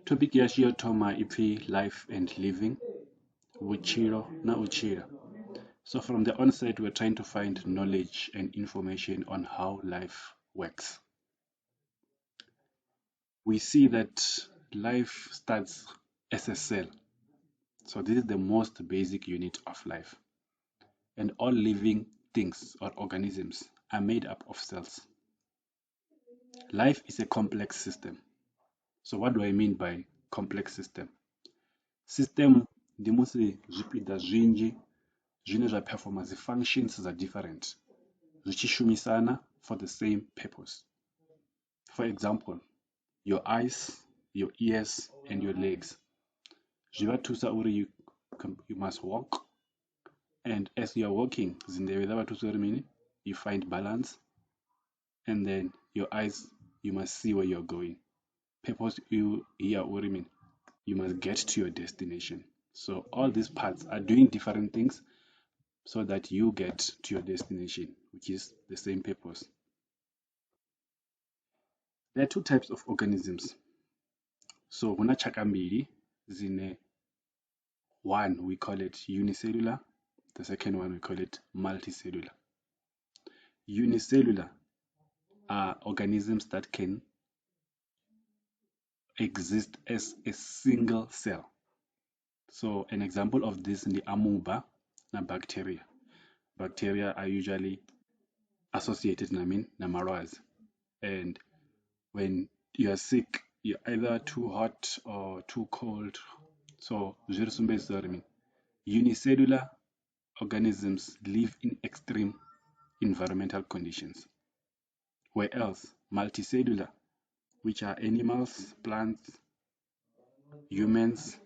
Topic ya shiyo thoma ipfi life and living, vutshilo na u tshila. So from the onset, we're trying to find knowledge and information on how life works. We see that life starts as a cell. So this is the most basic unit of life. And all living things or organisms are made up of cells. Life is a complex system. So what do I mean by complex system? System ndi musi zwipiḓa zwinzhi zwine zwa performa dzi functions are different zwi tshi shumisana for the same purpose. For example, your eyes, your ears, and your legs. Zwi vha thusa uri you must walk, and as you are walking, zindevhe dza vha thusa uri mini? You find balance, and then your eyes, you must see where you're going. Purpose you here uri mini? You must get to your destination. So all these parts are doing different things so that you get to your destination, which is the same purpose. There are two types of organisms. So huna chaka mbili zine, one we call it unicellular, the second one we call it multicellular. Unicellular are organisms that can exist as a single cell. So an example of this in the amoeba na bacteria. Bacteria are usually associated na malwaz. And when you are sick, you're either too hot or too cold. So unicellular organisms live in extreme environmental conditions. Whereas multicellular, which are animals, plants, humans,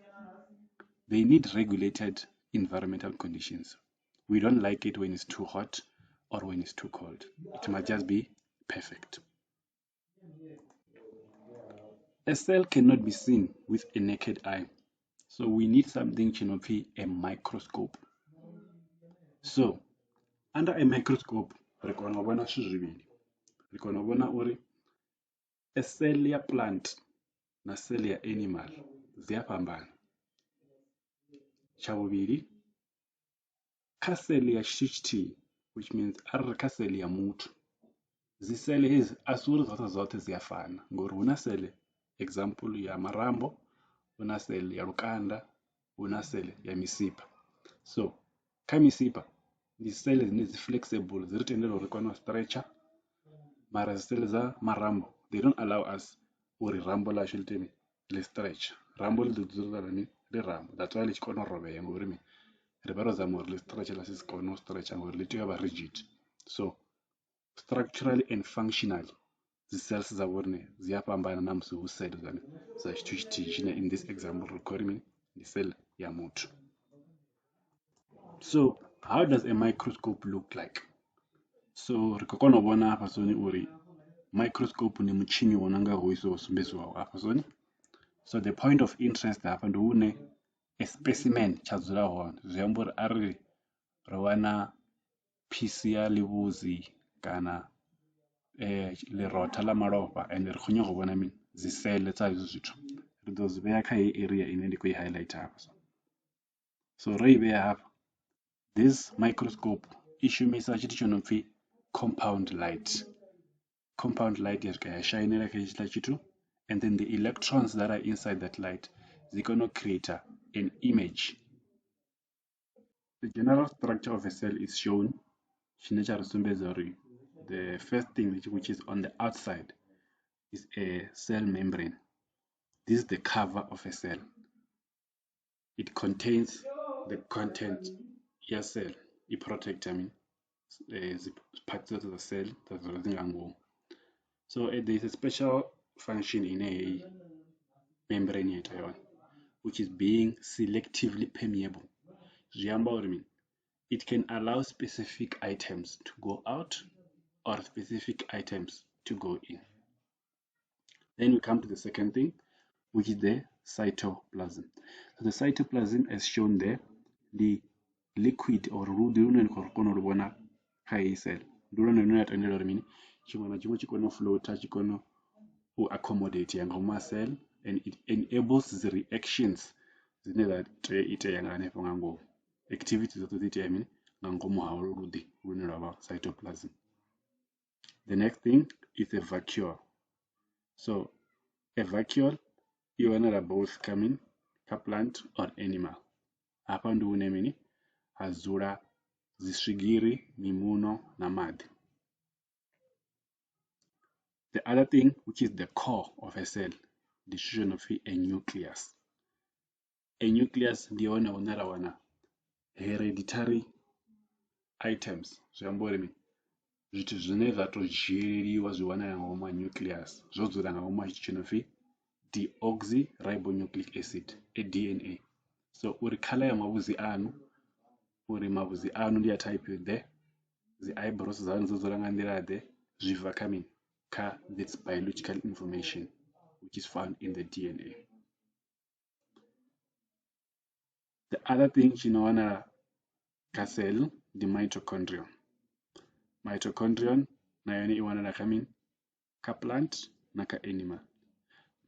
they need regulated environmental conditions. We don't like it when it's too hot or when it's too cold. It must just be perfect. A cell cannot be seen with a naked eye. So we need something called a microscope. So under a microscope, we can see a cell ya plant na cell ya animal ziyafhambana. Chavuviri, kha cell ya tshithihi, which means arali kha cell ya muthu, dzi cell hezi asi uri dzoṱhe ziyafana ngori huna cell example ya marambo, huna cell ya lukanda, huna cell ya misipha. So kha misipha ndi cell dzine dzi flexible dzi ri tendela uri kone u stretcher, mara dzi cell dza marambo they don't allow us uri rambo lashu ḽi ḽi stretch. Rambo ḽi ḓo dzula ḽi rambo, that's why ḽi tshi kona u robea ngori mini ri vha ro zama uri ḽi stretch ḽa si kone u stretcher ngori ḽi tea u vha rigid. So structurally and functionally dzi cells dza vhone dzi a fhambana na musi hu cell dza tshithu tshithihi tshine in this example ri khou ri mini ndi cell ya muthu. So how does a microscope look like? So ri khou kona u vhona hafha soni uri microscope ni mutshini wo nanga hoiso wo sumbedziwaho hafha soni. So the point of interest hafha ndi hune a specimen tsha dzula hone. Zwi amba uri arali ro wana piece ya ḽivhudzi kana ḽirotha ḽa malofha and ri khou nyaga u vhona mini dzi cell dza hezwo zwithu, ri ḓo zwi vhea kha heyi area ine ndi khou i highlight hafha. So ro i vhea hafha, this microscope i shumisa tshithu tsho no pfi compound light. Compound light ya swika ya shinela kha hetshiḽa tshithu, and then the electrons that are inside that light they're going to create an image. The general structure of a cell is shown. The first thing which is on the outside is a cell membrane. This is the cover of a cell. It contains the content of cell. It protects the parts of the cell that's running along. So there is a special function in a membrane which is being selectively permeable. It can allow specific items to go out or specific items to go in. Then we come to the second thing, which is the cytoplasm. So the cytoplasm, as shown there, the liquid or cell. Chimwe na chimwe chikono float chikono u accommodate nga ma cell and it enables the reactions dzine dza itea nga hanefho nga ngomu, activities dzoṱhe dzi itea mini nga ngomu ha luḓi lune lwa vha cytoplasm. The next thing is a vacuole. So a vacuole i wanala both coming kha plant or animal. Hafha ndi hune mini ha dzula dzi swigiri, mimuno na maḓi. The other thing, which is the core of a cell, ndi zwithu zwo no pfi a nucleus. A nucleus ndi hone hune ra wana hereditary items, zwi amba uri mini zwithu zwine zwa to dzhieliwa zwi wanala nga ngomu ha nucleus, zwo dzula nga ngomu ha tshithu tsho no pfi deoxyribonucleic acid, a DNA. So uri khala ya mavhudzi anu, uri mavhudzi anu ndi a type ḓe, dzi eyebrows dzanu dzo dzula nga nḓila ḓe, zwi bva kha mini kha this biological information which is found in the DNA. The other thing tshino wanala kha cell ndi mitochondrion. Mitochondrion na yone i wanala kha mini kha plant na kha animal.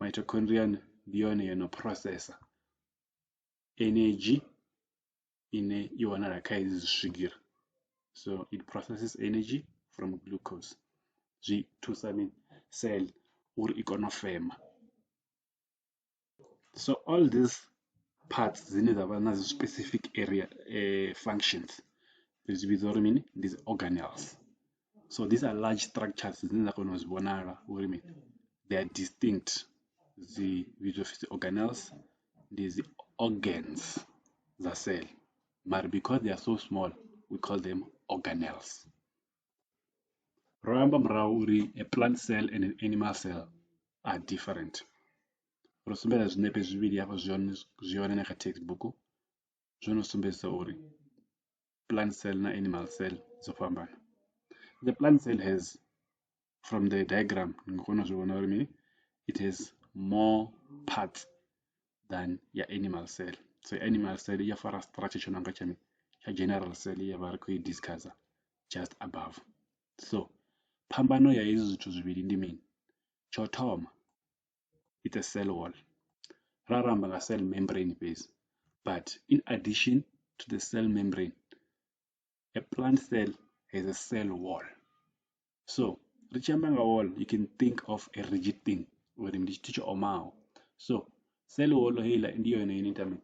Mitochondrion ndi yone yo no processor energy ine i wanala kha hedzi zwigiri. So it processes energy from glucose. Zwi thusa mini cell uri i kone u fema. So all these parts dzine dza vha na specific area functions zwi vhidzwa uri mini these organelles. So these are large structures dzine dza kona u zwi vhonala uri mini they are distinct. Dzi vhidzwa dzi organelles ndi dzi organs dza cell, but because they are so small we call them organelles. Ro amba murahu uri a plant cell and an animal cell are different. Ro sumbedza zwinepe zwivhili hafha zwi hone na kha textbook zwo no sumbedzisa uri plant cell na animal cell dzo fhambana. The plant cell has, from the diagram ni kona zwi vhona uri mini it has more parts than your animal cell. So animal cell ya fara structure tsho nanga tsha general cell ya vha ri khou i discussa just above. So phambano ya hezwi zwithu zwivhili ndi mini? Tsho thoma, it's a cell wall. Ra amba nga cell membrane base, but in addition to the cell membrane, a plant cell has a cell wall. So ri tshi amba nga wall, you can think of a rigid thing, uri ndi tshithu tsho omaho. So cell wall heiḽa ndi yone ine ita mini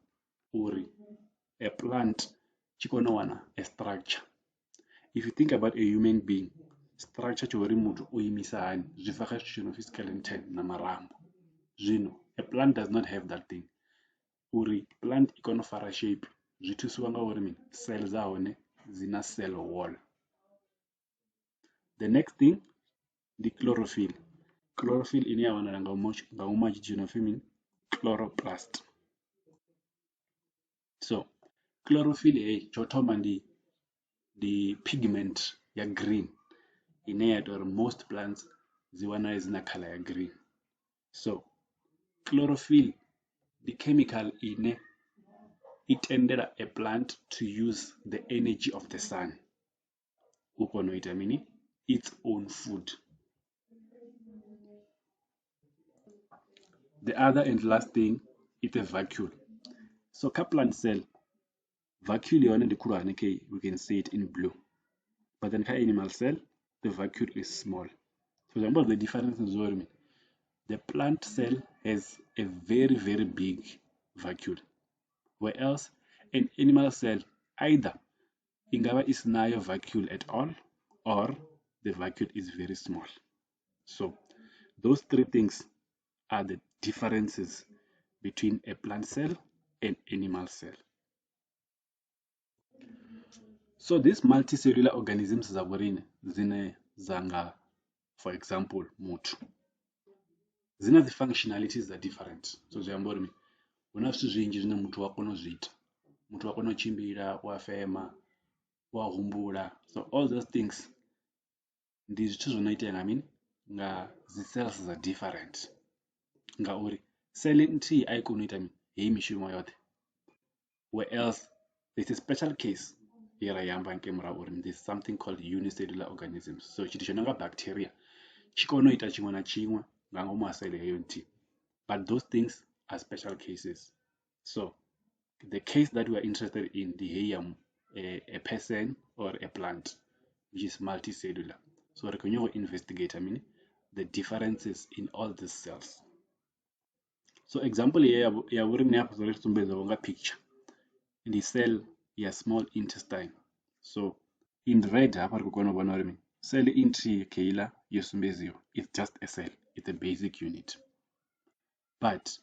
uri a plant tshi kone u wana a structure. If you think about a human being, structure tsho uri muthu o imisa hani zwi bva kha zwithu tsho no pfi skeleton na marambo. Zwino a plant does not have that thing. Uri plant i kone u fara shape zwi thusiwa nga uri mini cell dza hone dzi na cell wall. The next thing ndi chlorophyll. Chlorophyll ine ya wanala nga ngomu ha tshithu tsho no pfi mini chloroplast. So chlorophyll hei tsho thoma ndi pigment ya green ine ya ita uri most plants dzi wanale dzi na color ya green. So chlorophyll ndi chemical ine i tendela a plant to use the energy of the sun u kona u ita mini its own food. The other and last thing is a vacuole. So kha plant cell vacuole yone ndi khulwane khe, we can see it in blue, but then kha animal cell the vacuole is small. So remember the difference is what the plant cell has a very very big vacuole, whereas an animal cell either ingaba isinayo vacuole at all or the vacuole is very small. So those three things are the differences between a plant cell and animal cell. So these multicellular organisms dza vhorini dzine dzanga, for example muthu, dzina dzi functionalities dza different. So zwi amba uri hu na zwithu zwinzhi zwine muthu wa kona u zwi ita. Muthu wa kona u tshimbila, wa fema, wa humbula. So all those things ndi zwithu zwo no itea nga mini nga dzi cells dza different, ngauri cell nthihi a i koni u ita mini heyi mishumo yoṱhe, whereas there's a special case ye ra i amba nke murahu uri there's something called unicellular organisms. So tshithu tsho no nga bacteria tshi kona u ita tshiṅwe na tshiṅwe nga ngomu ha cell heyo nthihi, but those things are special cases. So the case that we are interested in, the a person or a plant, which is multicellular. So we can investigate, the differences in all these cells. So example here, ya vuri ni hapo zori tumbeza wonga picture. In the cell, ya small intestine. So in red hapa rikukono bona uri cell intri keila yosumbezio. It's just a cell. It's a basic unit. But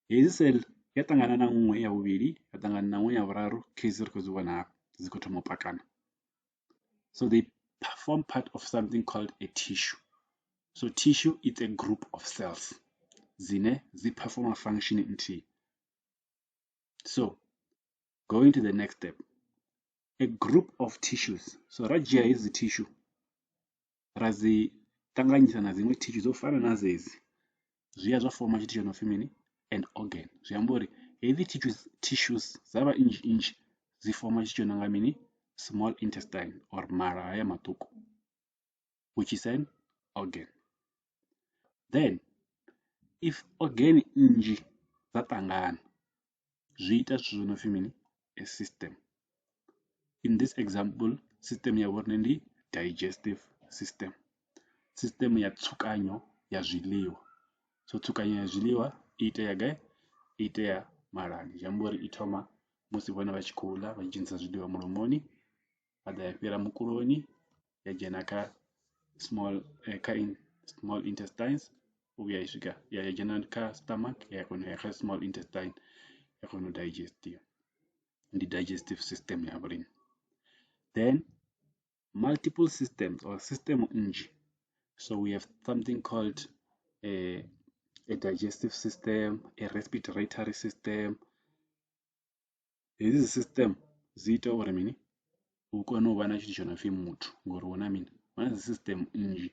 hezi cell yatangana na nngwe ya bobedi, yatangana na nngwe ya boraro, case re go bona hapa zikothoma pakana. So they form part of something called a tissue. So tissue is a group of cells. Zine zi perform a function in T. So going to the next step. A group of tissues. So rajia is the tissue. Razi tanganyisa na zimwe tissues zofana na zezi. Zviya zvafoma chiti chinofemini an organ. Zviambori heavy tissues zava inch zifoma chiti chinongamini small intestine or mara haya matuko, which is an organ. Then if organ inji zatangana zviita zvinofemini a system. In this example, system yavona ndi digestive system. System ya tsukanyo ya zviḽiwa. So tsukanyo ya zviḽiwa itea gai? Itea malani. Zviambori itoma musi vona vachikula vachidzhenisa zviḽiwa mulomoni, vada yapera mukuroni, yadzhena ka small intestines, uya isvika yadzhena ka stomach, yakona ka small intestine, yakona digestive. The digestive system yavurimi. Then multiple systems or system nji. So we have something called a digestive system, a respiratory system. This is a system zito or mini ukona uvana chiti chonofi mutu ngori wona mini one is system nji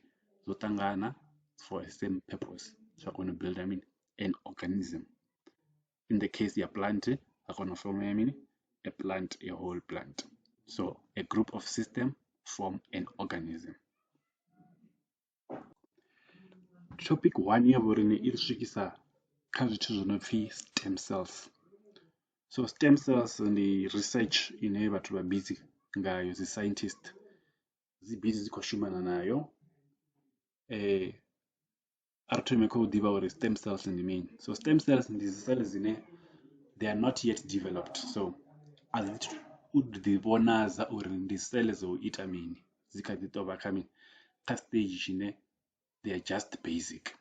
zotangana for a same purpose. So I'm going to build an organism. In the case ya plant, I'm going to form a plant, a whole plant. So a group of system form an organism. Topic 1 ya vhorine iri swikisa kha zwithu zwo no pfi stem cells. So stem cells ndi research ine vhathu vha busy ngayo, dzi scientist dzi busy dzi khou shumana nayo. Ari thome kha u ḓivha uri stem cells ndi mini. So stem cells ndi dzi cells dzine they are not yet developed. So a dzi u ḓi vhonadza uri ndi cell dzo ita mini, dzi kha ḓi tovha kha mini, kha stage tshine they are just basic.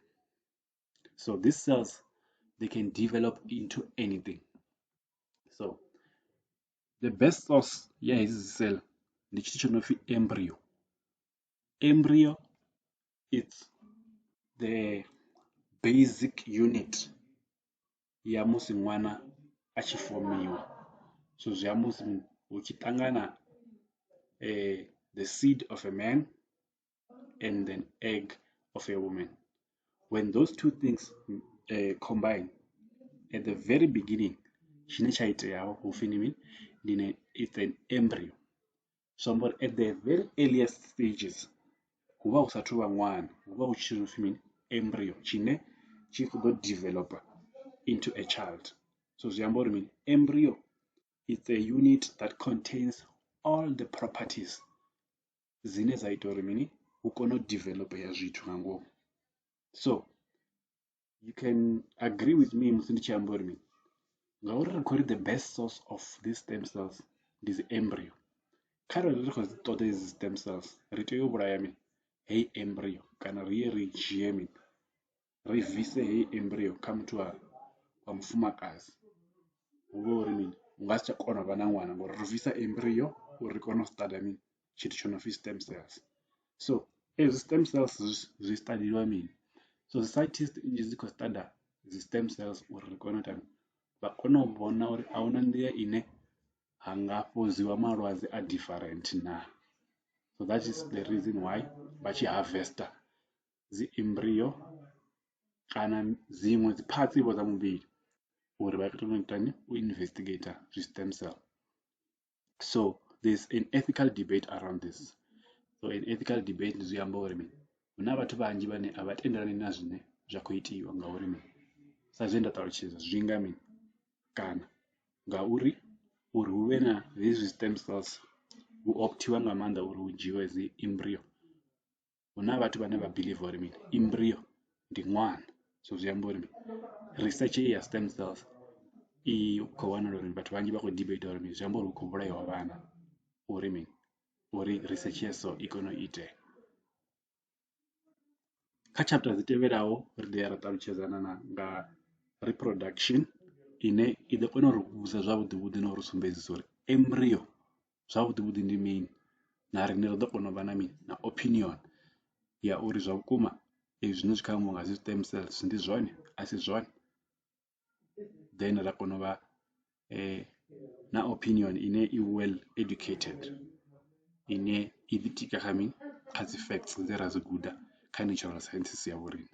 So these cells, they can develop into anything. So the best source here is cell, the chition of embryo. Embryo is the basic unit ya musi mwana achiformiwa. So zya musi uchitangana the seed of a man and an egg of a woman. When those two things combine, at the very beginning, it's an embryo. So but at the very earliest stages, kuva usathuva mwana, kuva uchiri embryo, chine chifudo developer into a child. So zviambori embryo is a unit that contains all the properties zine zaita uri ukone develop ya zvithu nga ngomu. So you can agree with me musi ndichiamba uri ngauri ri khou ri the best source of these stem cells is embryo. Kharali ri khou dzi ṱoḓa idzi stem cells, ri tea u vhulaya heyi embryo kana ri ye ri dzhie ri bvise heyi embryo kha muthu wa mufumakadzi. Hu vha uri u nga si tsha kona u vha na ṅwana ngori ri bvisa embryo uri ri kone u study tshithu tsho no pfi stem cells. So ezwi stem cells zwi studiwa mini? So the scientists nnzhi dzi khou study dzi stem cells uri ri kone u ita vha kone u vhona uri a huna nḓila ine ha nga fhodziwa malwadze a different na. So that is the reason why vha tshi harvester dzi embryo kana dziṅwe dzi parts vho dza muvhili uri vha kone u itani u investigate zwi stem cell. So there's an ethical debate around this. So an ethical debate zwi amba uri huna vhathu vhanzhi vhane a vha tendelani na zwine zwa khou itiwa ngauri sa zwe nda ṱalutshedza zwi nga mini kana ngauri uri hu vhe na hezwi stem cells hu optiwa nga maanḓa uri hu dzhiiwe dzi embryo. Hu na vhathu vhane vha believe uri mini embryo ndi ṅwana, so zwi amba uri research ya stem cells i khou wanala uri vhathu vhanzhi vha khou debate uri mini zwi amba uri hu khou vhulaiwa vhana uri mini uri research ya so i kone u itea. Kha chapter dzi tevhelaho ri ḓo ya ra ṱalutshedzana nga reproduction ine i ḓo kona u ri vhudza zwavhuḓi vhuḓi na uri sumbedzisa uri embryo zwavhuḓi vhuḓi ndi mini, na riṋe ri ḓo kona u vha na mini na opinion ya uri zwa vhukuma zwine zwi khou ambiwa nga dzi stem cells ndi zwone a si zwone. Then ra kona u vha na opinion ine i well educated ine i ḓi tika kha mini kha dzi facts dze ra dzi guda kha natural sciences ya vhoriṋe.